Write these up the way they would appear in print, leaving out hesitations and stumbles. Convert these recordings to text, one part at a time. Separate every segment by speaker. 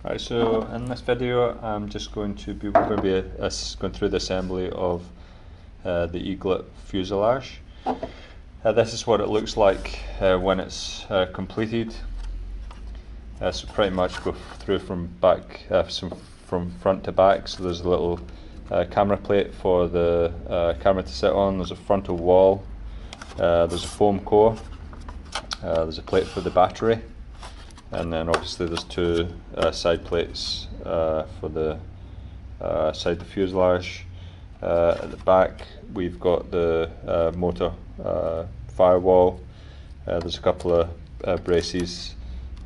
Speaker 1: Right, so in this video I'm just going to be, we're going to be going through the assembly of the Eaglet fuselage. This is what it looks like when it's completed. So pretty much go through from from front to back. So there's a little camera plate for the camera to sit on. There's a frontal wall. There's a foam core. There's a plate for the battery. And then obviously there's two side plates for the side of the fuselage. At the back we've got the motor firewall. There's a couple of braces,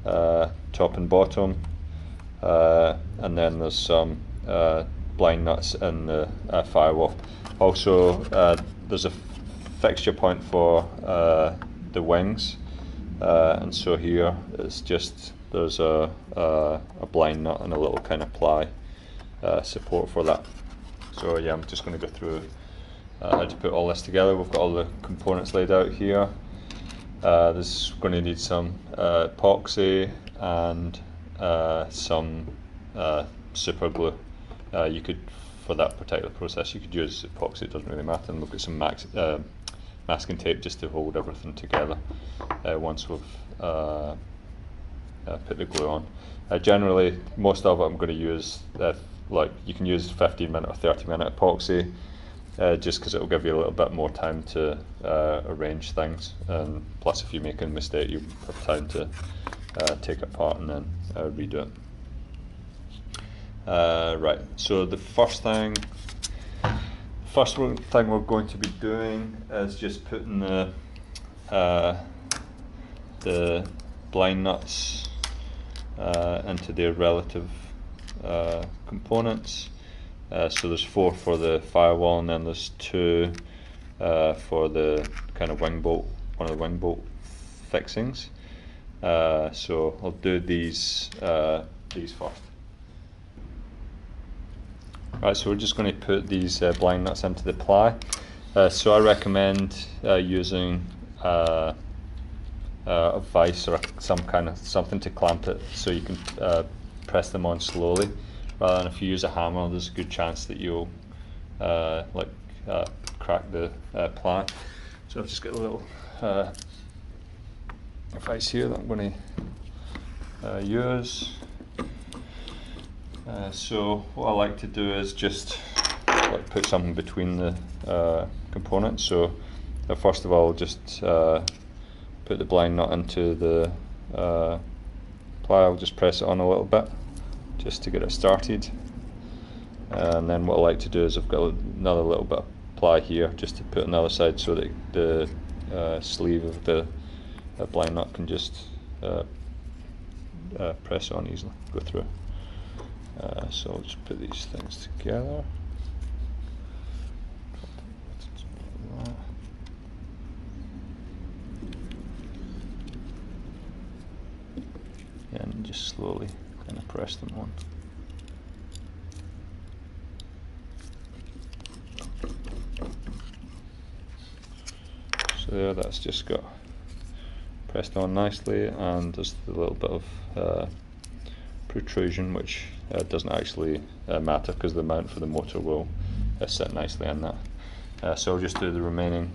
Speaker 1: top and bottom, and then there's some blind nuts in the firewall. Also there's a fixture point for the wings. And so here it's just there's a blind nut and a little kind of ply support for that. So yeah, I'm just going to go through how to put all this together. We've got all the components laid out here. This is going to need some epoxy and some super glue. You could, for that particular process, you could use epoxy, it doesn't really matter, and we've got some masking tape just to hold everything together once we've put the glue on. Generally, most of it I'm going to use, like you can use 15-minute or 30-minute epoxy, just because it will give you a little bit more time to arrange things, and plus if you make a mistake you have time to take it apart and then redo it. Right, so the first thing we're going to be doing is just putting the blind nuts into their relative components. So there's 4 for the firewall, and then there's 2 for the kind of wing bolt, one of the wing bolt fixings. So I'll do these first. Right, so we're just going to put these blind nuts into the ply. So I recommend using a vise or some kind of something to clamp it, so you can press them on slowly, rather than if you use a hammer there's a good chance that you'll crack the ply. So I've just got a little vise here that I'm going to use. So what I like to do is just put something between the components. So first of all, just put the blind nut into the ply. I'll just press it on a little bit just to get it started. And then what I like to do is I've got another little bit of ply here just to put on the other side, so that the sleeve of the blind nut can just press on easily, go through. So I'll just put these things together. And just slowly kind of press them on. So there, that's just got pressed on nicely, and there's a little bit of protrusion, which doesn't actually matter because the mount for the motor will sit nicely in that. So I'll just do the remaining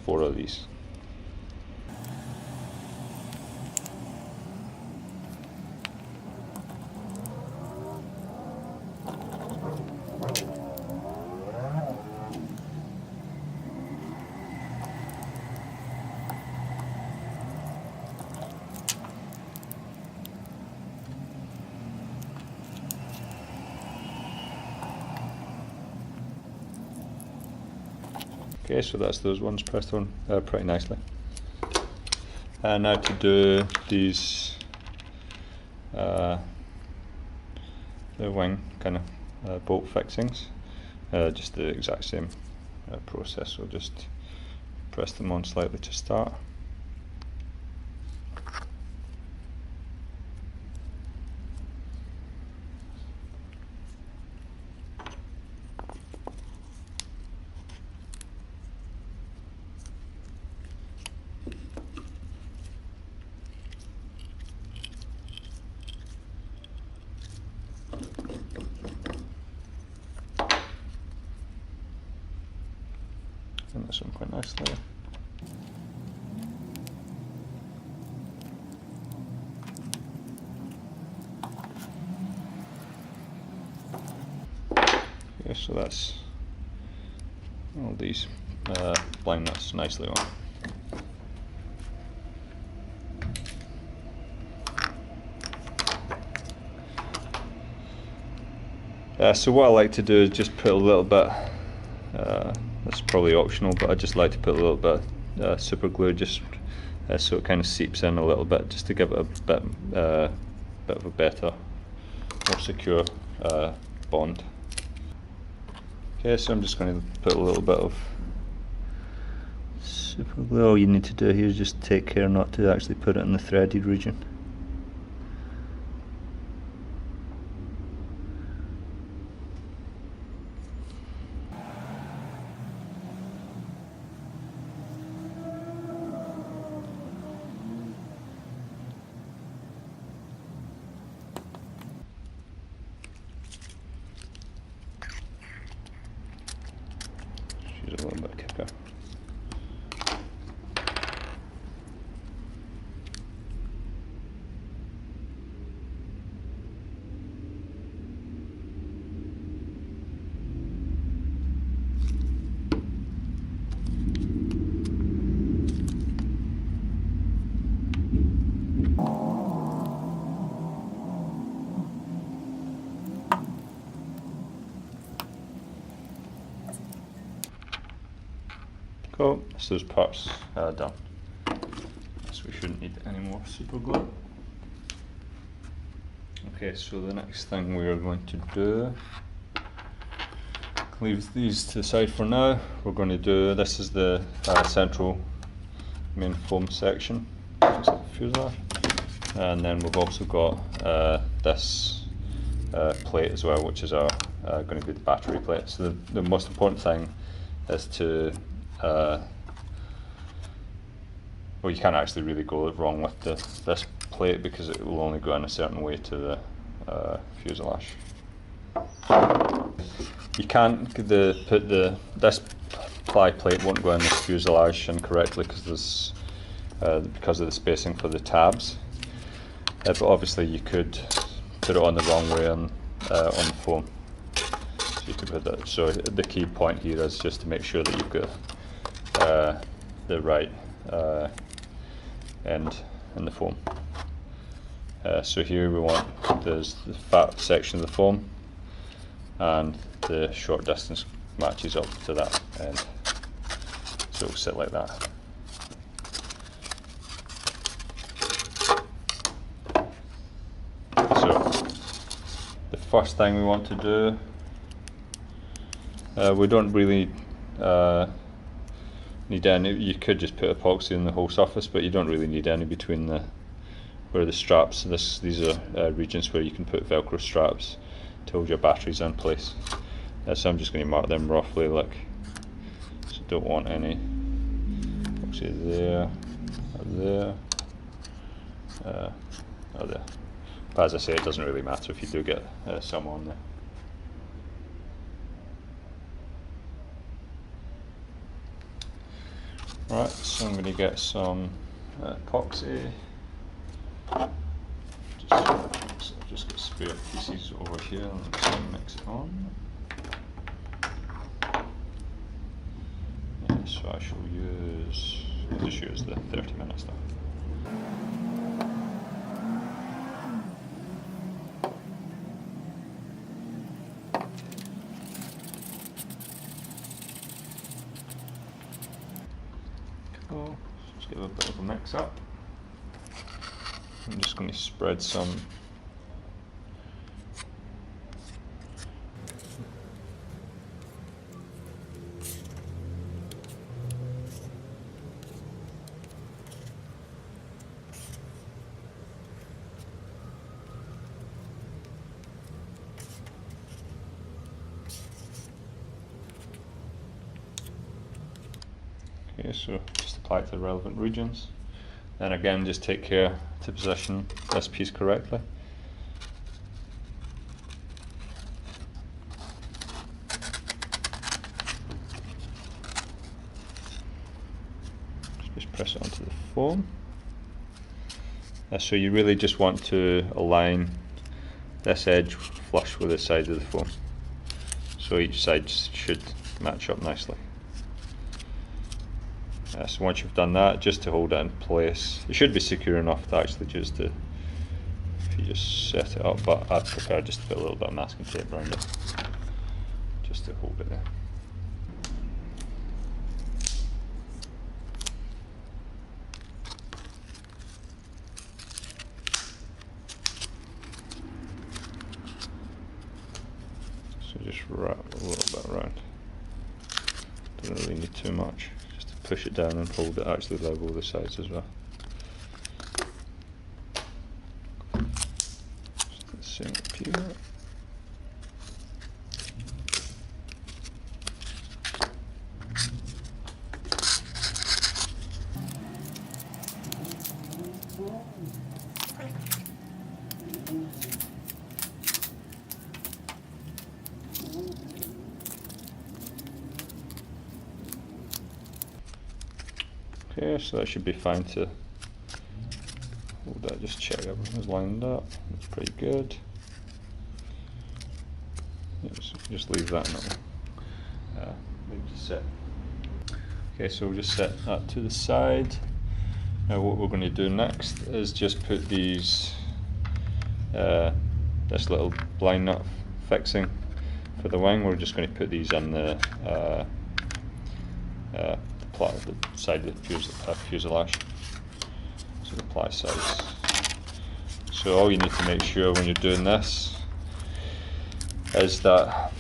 Speaker 1: 4 of these. Okay, so that's those ones pressed on pretty nicely. And now to do these, the wing kind of bolt fixings, just the exact same process. So just press them on slightly to start. this one quite nicely. Okay, so that's all these blind nuts nicely on. So what I like to do is just put a little bit, that's probably optional, but I just like to put a little bit super glue just so it kind of seeps in a little bit, just to give it a bit of a better, more secure bond. Okay, so I'm just going to put a little bit of super glue. All you need to do here is just take care not to actually put it in the threaded region. Use a little bit of kicker. Cool, so those parts done. So we shouldn't need any more super glue. Okay, so the next thing we are going to do, leave these to the side for now. We're going to do, this is the central main foam section, looks like the fuselage. And then we've also got this plate as well, which is our going to be the battery plate. So the most important thing is to well, you can't actually really go wrong with this plate because it will only go in a certain way to the fuselage. You can't this ply plate won't go in the fuselage incorrectly because of the spacing for the tabs. But obviously you could put it on the wrong way on the foam. So you could put that. So the key point here is just to make sure that you've got the right end in the foam. So here we want there's the fat section of the foam, and the short distance matches up to that end. So it'll sit like that. So the first thing we want to do, we don't really need any. You could just put epoxy in the whole surface, but you don't really need any between where the straps. These are regions where you can put Velcro straps to hold your batteries in place. So I'm just going to mark them roughly, like, so don't want any epoxy there, or there, or there. But as I say, it doesn't really matter if you do get some on there. Right, so I'm going to get some epoxy. Just get spare pieces over here and just mix it on. Yeah, so I shall just use the 30-minute stuff. Cool. Just give it a bit of a mix up. I'm just going to spread some okay, so just apply it to the relevant regions. Then again, just take care to position this piece correctly. press it onto the foam. So you really just want to align this edge flush with the side of the foam, so each side should match up nicely. So once you've done that, just to hold it in place, it should be secure enough to actually just to, if you just set it up, but I prefer just to put a little bit of masking tape around it, just to hold it there. So just wrap a little bit around. Don't really need too much. Just to push it down and hold it actually level with the sides as well. Just the same up here. Okay, so that should be fine to hold that, just check everything's lined up, that's pretty good. Yes, just leave that now. Leave it set. Okay, so we'll just set that to the side. Now what we're going to do next is just put these, this little blind nut fixing for the wing. We're just going to put these on the side of the fuselage, so the ply sides. So all you need to make sure when you're doing this is that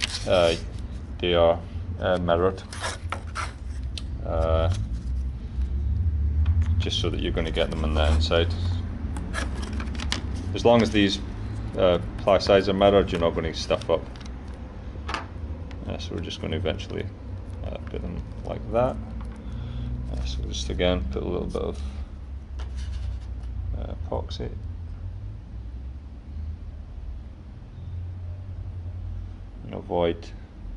Speaker 1: they are mirrored, just so that you're going to get them on the inside. As long as these ply sides are mirrored, you're not going to stuff up. So we're just going to eventually put them like that. So just again put a little bit of epoxy. And avoid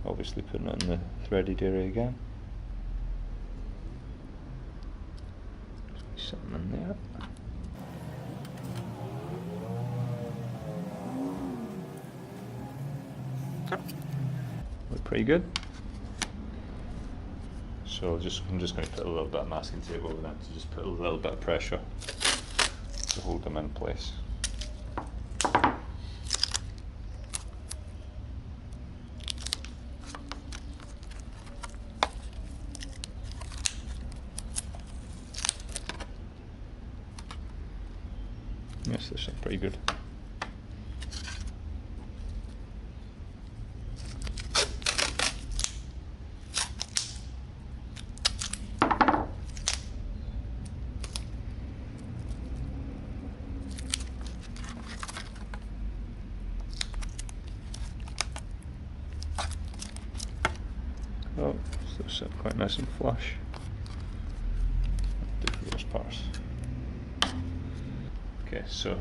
Speaker 1: obviously putting it in the threaded area again. Something in there. Look pretty good. So I'm just going to put a little bit of masking tape over that to just put a little bit of pressure to hold them in place. Yes, this is pretty good. Oh, so it's set quite nice and flush. Do for those parts. Okay, so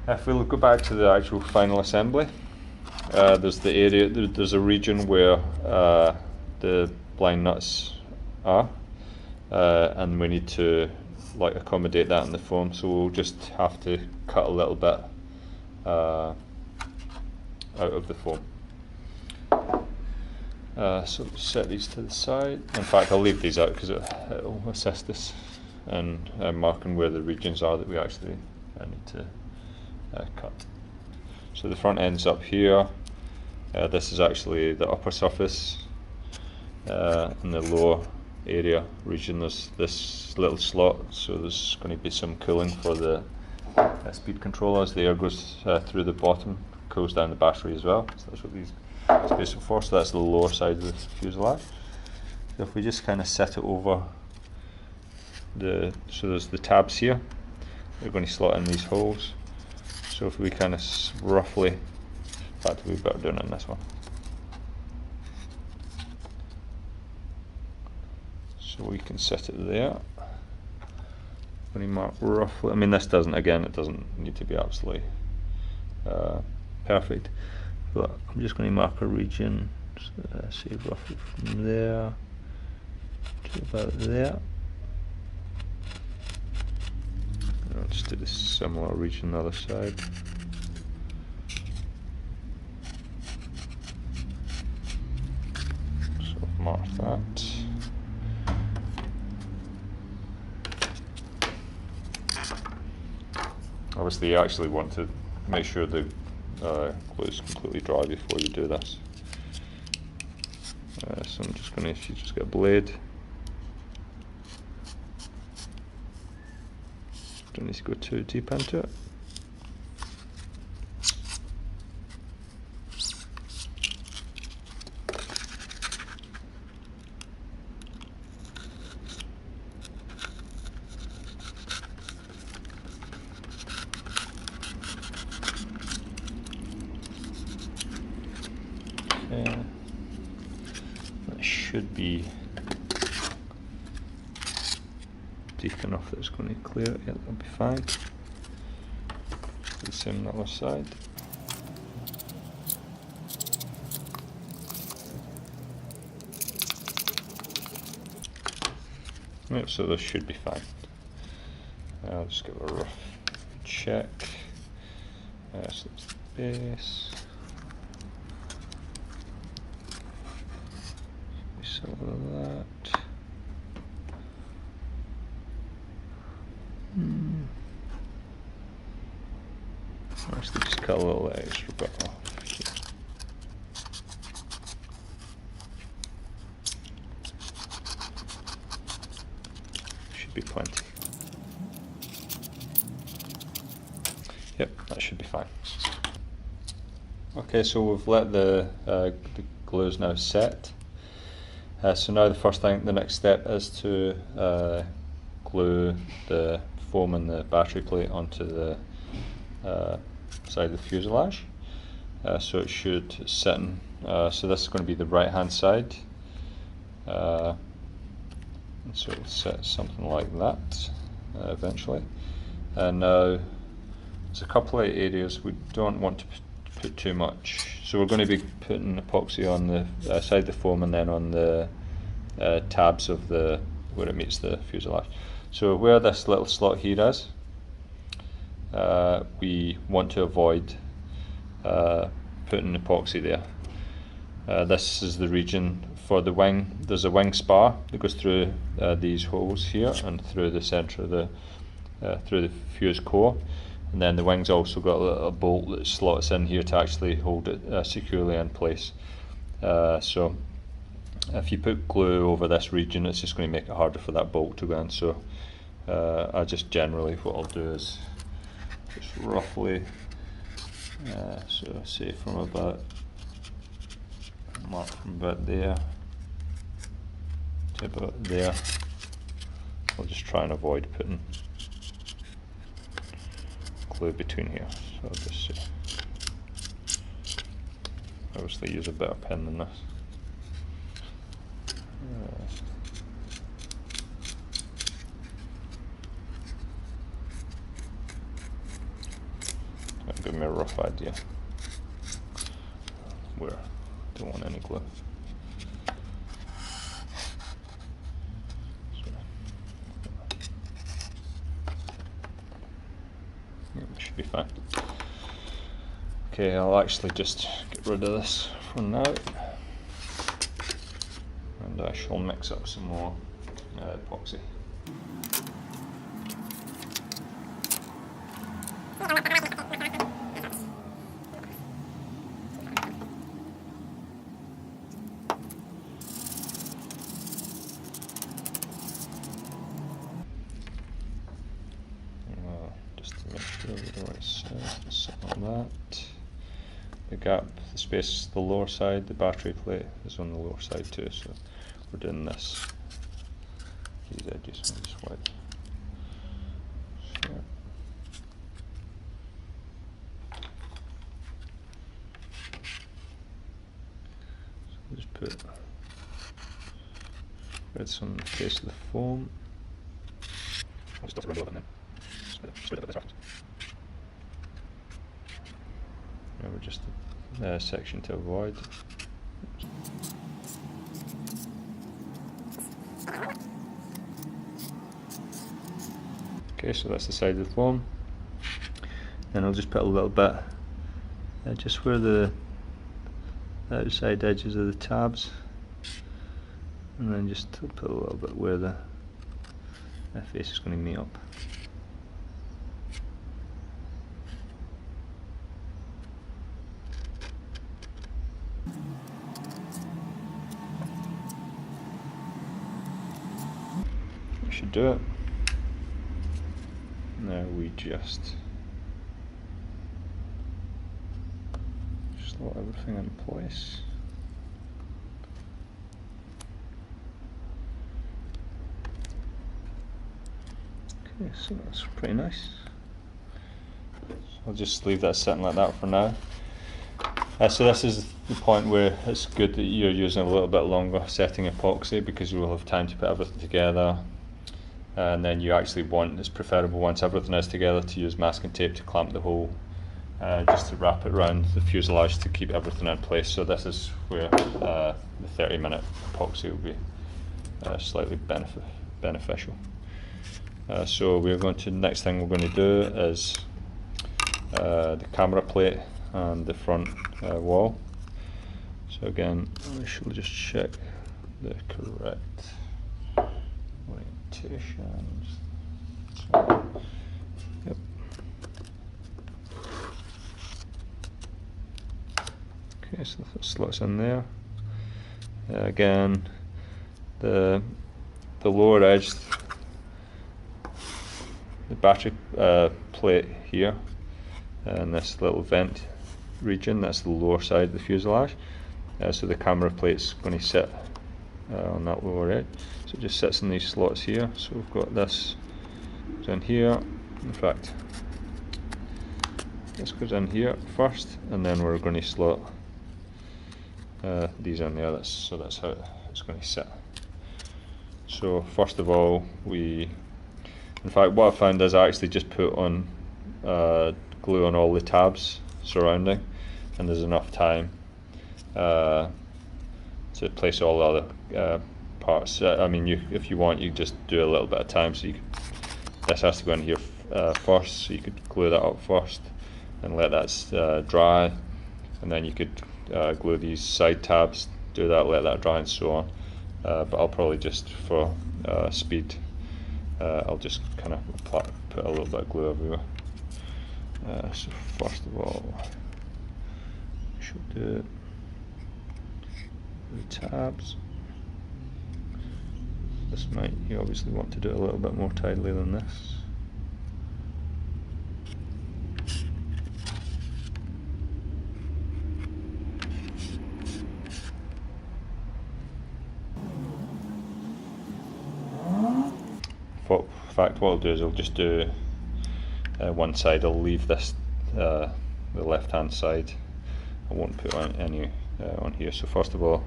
Speaker 1: if we'll go back to the actual final assembly, there's the area, there's a region where the blind nuts are, and we need to like accommodate that in the foam. So we'll just have to cut a little bit out of the foam. So set these to the side. In fact, I'll leave these out because it'll assist us in marking where the regions are that we actually need to cut. So the front end's up here. This is actually the upper surface. In the lower area region, there's this little slot, so there's going to be some cooling for the speed controller as the air goes through the bottom, cools down the battery as well. So that's what these space are for. So that's the lower side of the fuselage. So if we just kind of set it over so there's the tabs here, they're going to slot in these holes. So if we kind of roughly, in fact we better do it in this one. So we can set it there. When you mark roughly, I mean this doesn't, again it doesn't need to be absolutely perfect, but I'm just going to mark a region, say roughly from there to about there. I'll just do the similar region on the other side. So mark that. Obviously you actually want to make sure the glue is completely dry before you do this. So I'm just going to just get a blade. Don't need to go too deep into it. Okay. That should be deep enough that it's going to clear it. Yeah, that'll be fine. The same on the other side. Yep, so this should be fine. I'll just give it a rough check. So that's the base. Some of that. Actually, just cut a little extra bit off. Should be plenty. Yep, that should be fine. Okay, so we've let the glues now set. So now the next step is to glue the foam and the battery plate onto the side of the fuselage. So it should sit in, so this is going to be the right hand side. So it'll sit something like that eventually. And now there's a couple of areas we don't want to put too much. So we're going to be putting epoxy on the side of the foam and then on the tabs of the where it meets the fuselage. So where this little slot here is, we want to avoid putting epoxy there. This is the region for the wing. There's a wing spar that goes through these holes here and through the centre of the through the fuse core, and then the wing's also got a bolt that slots in here to actually hold it securely in place. So if you put glue over this region, it's just going to make it harder for that bolt to go in. So I just generally, what I'll do is just roughly, so say from about, mark from about there to about there. I'll just try and avoid putting glue between here. So I'll just say, obviously use a better pen than this. That'll give me a rough idea where I don't want any glue. It should be fine. Okay, I'll actually just get rid of this for now, and I shall mix up some more epoxy. Just to make sure we're the right size, something like that. The gap, the space, the lower side, the battery plate is on the lower side too, so we're doing this, these edges, I'll just wipe. Sure. So just put some in the case of the foam. I'll just rub it in. Split up this reference. Remember just the section to avoid. Okay, so that's the side of the foam. Then I'll just put a little bit just where the outside edges of the tabs, and then just put a little bit where the face is going to meet up. That should do it. Now we just slot everything in place. Okay, so that's pretty nice. So I'll just leave that sitting like that for now. So this is the point where it's good that you're using a little bit longer setting epoxy, because you will have time to put everything together. And then you actually want, it's preferable once everything is together, to use masking tape to clamp the hole, just to wrap it around the fuselage to keep everything in place. So this is where the 30-minute epoxy will be slightly beneficial. So we're going to, next thing we're going to do is the camera plate and the front wall. So again, I shall just check the correct orientations. So, yep. Okay, so that slots in there. Again, the lower edge, the battery plate here, and this little vent region, that's the lower side of the fuselage. So the camera plate's going to sit on that lower edge. So it just sits in these slots here. So we've got this down here. In fact, this goes in here first, and then we're going to slot these on there. So that's how it's going to sit. So first of all, in fact, what I found is I actually just put on glue on all the tabs surrounding, and there's enough time to place all the other parts. I mean, if you want, you just do a little bit of time. So this has to go in here first, so you could glue that up first and let that dry, and then you could glue these side tabs, do that, let that dry, and so on. But I'll probably just, for speed, I'll just kind of put a little bit of glue everywhere. So first of all, I should do the tabs. You obviously want to do it a little bit more tidily than this. In fact, what I'll do is I'll just do one side. I'll leave this, the left hand side. I won't put any on here. So first of all,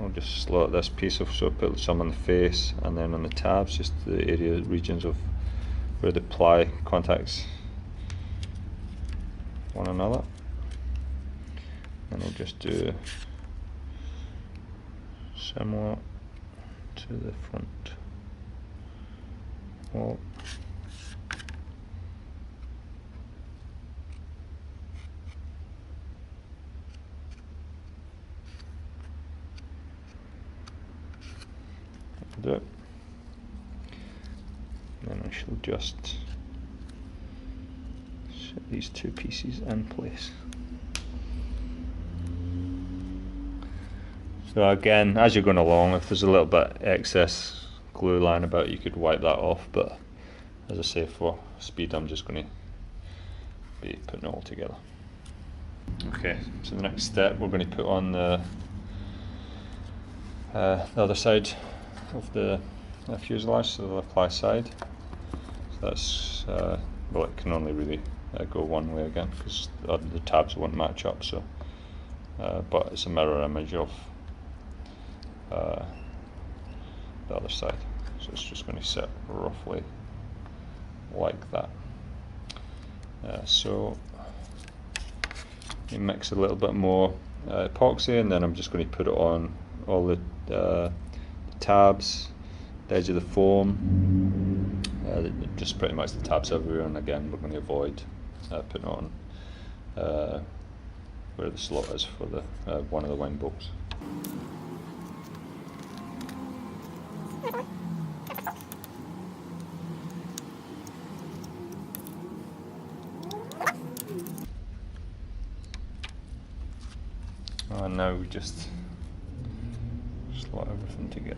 Speaker 1: I'll just slot this piece of, so put some on the face, and then on the tabs, just the regions of where the ply contacts one another. And I'll just do similar to the front wall. Do it. Then I shall just set these two pieces in place. So again, as you're going along, if there's a little bit excess glue lying about, you could wipe that off, but as I say, for speed, I'm just going to be putting it all together. Okay, so the next step, we're going to put on the other side of the fuselage, so the ply side. So that's, well, it can only really go one way again, because the tabs won't match up, so but it's a mirror image of the other side, so it's just going to sit roughly like that. So you mix a little bit more epoxy, and then I'm just going to put it on all the tabs, the edge of the foam, just pretty much the tabs everywhere, and again we're going to avoid putting on where the slot is for the one of the wing bolts. And now we just slot everything together.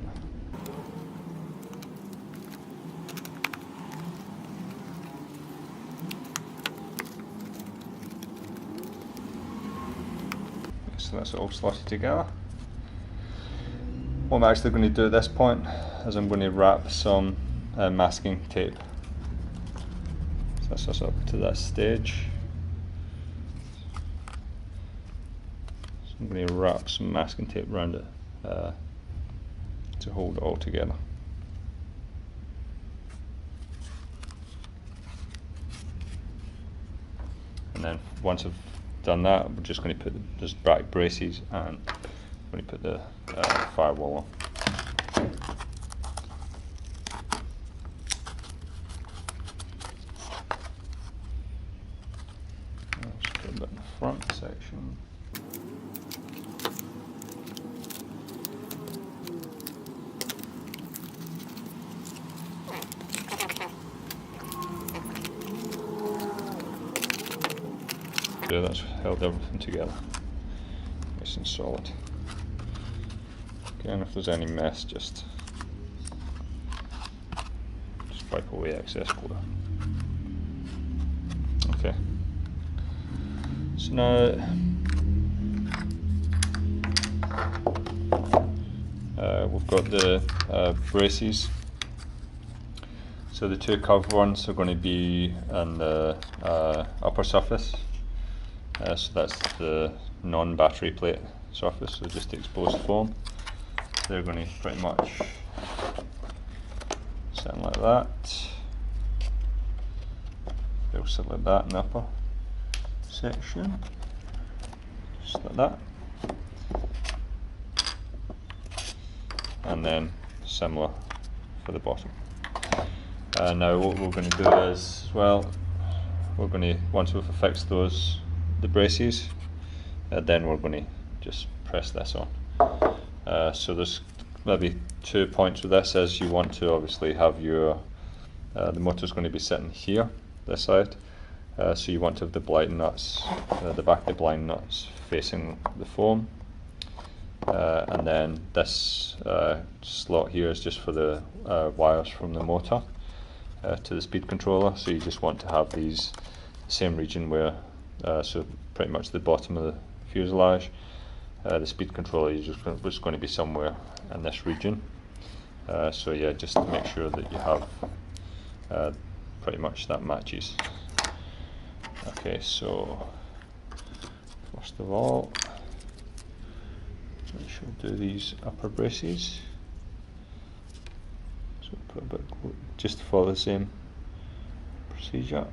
Speaker 1: So that's all slotted together. What I'm actually going to do at this point is I'm going to wrap some masking tape. So that's us up to that stage. So I'm going to wrap some masking tape around it to hold it all together. And then once I've done that, we're just going to put the back braces, and I'm going to put the firewall on. Just put a bit in the front section. That's held everything together nice and solid. Again, if there's any mess, just wipe away excess glue. Okay, so now we've got the braces. So the two curved ones are going to be on the upper surface. So that's the non-battery plate surface, so just the exposed foam. They're going to pretty much sit like that. They'll sit like that in the upper section, just like that. And then similar for the bottom. Now what we're going to do is, well, we're going to, once we've affixed those, the braces, then we're going to just press this on. So there's maybe 2 points with this, as you want to obviously have your, the motor's going to be sitting here, this side, so you want to have the blind nuts, the back of the blind nuts facing the foam, and then this slot here is just for the wires from the motor to the speed controller, so you just want to have these same region where, so pretty much the bottom of the fuselage, the speed controller is just going to be somewhere in this region. So yeah, just to make sure that you have pretty much that matches. Okay, so first of all, we should do these upper braces. So put a bit of glue, just to follow the same procedure.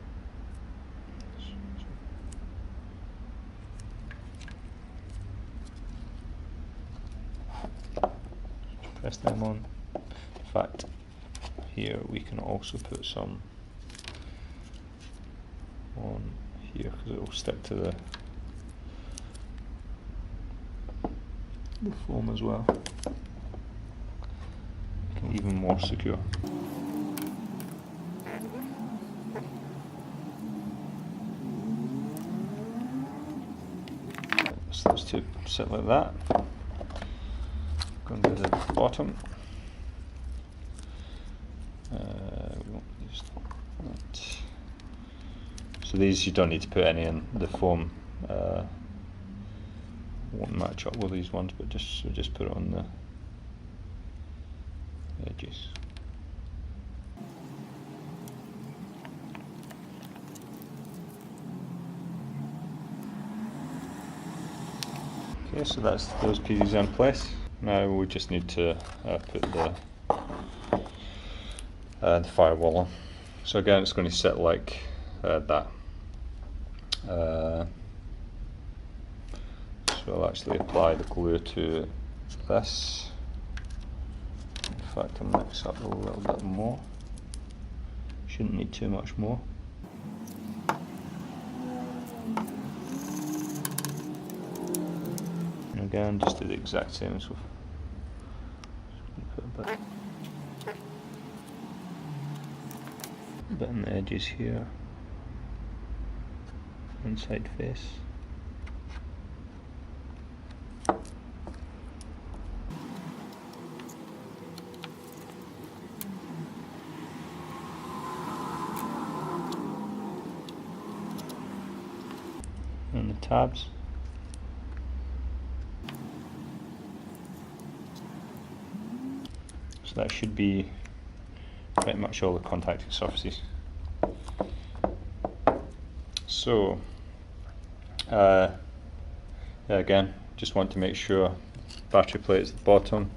Speaker 1: Press them on. In fact, here we can also put some on here because it will stick to the foam as well. Even more secure. So those two sit like that. Going to the bottom. We won't use that. So these you don't need to put any in. The foam won't match up with these ones, but just put it on the edges. Okay, so that's those pieces in place. Now we just need to put the firewall on. So again, it's going to sit like that. So I'll actually apply the glue to this. In fact, I'll mix up a little bit more. Shouldn't need too much more. And again, just do the exact same as with. Put a bit on the edges here. Inside face. And the tabs. So that should be pretty much all the contacting surfaces. So yeah, again, just want to make sure battery plate is at the bottom,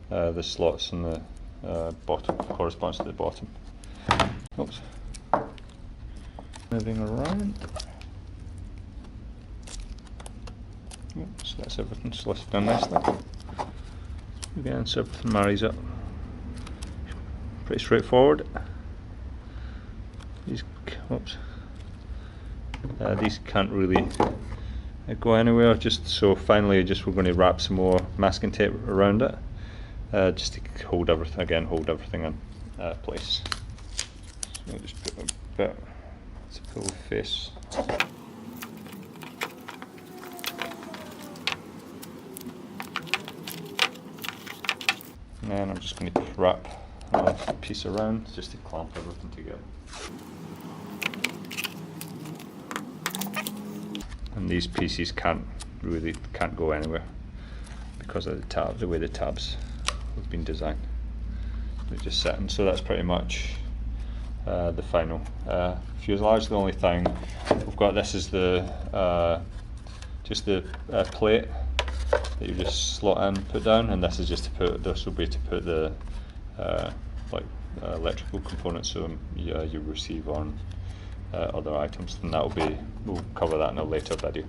Speaker 1: the slots in the bottom corresponds to the bottom. Oops. Moving around. So that's everything slotted down nicely. Again, so everything marries up. Pretty straightforward. These can't really go anywhere. Just so finally, we're going to wrap some more masking tape around it, just to hold everything in place. So I'll just put a bit to pull the face. And I'm just going to wrap a piece around just to clamp everything together. And these pieces can't go anywhere because of the way the tabs have been designed. They're just set in. So that's pretty much the final fuselage. The only thing we've got, this is the just the plate that you just slot in, put down, and this is just to put. This will be to put the electrical components, so you receive on other items, and we'll cover that in a later video.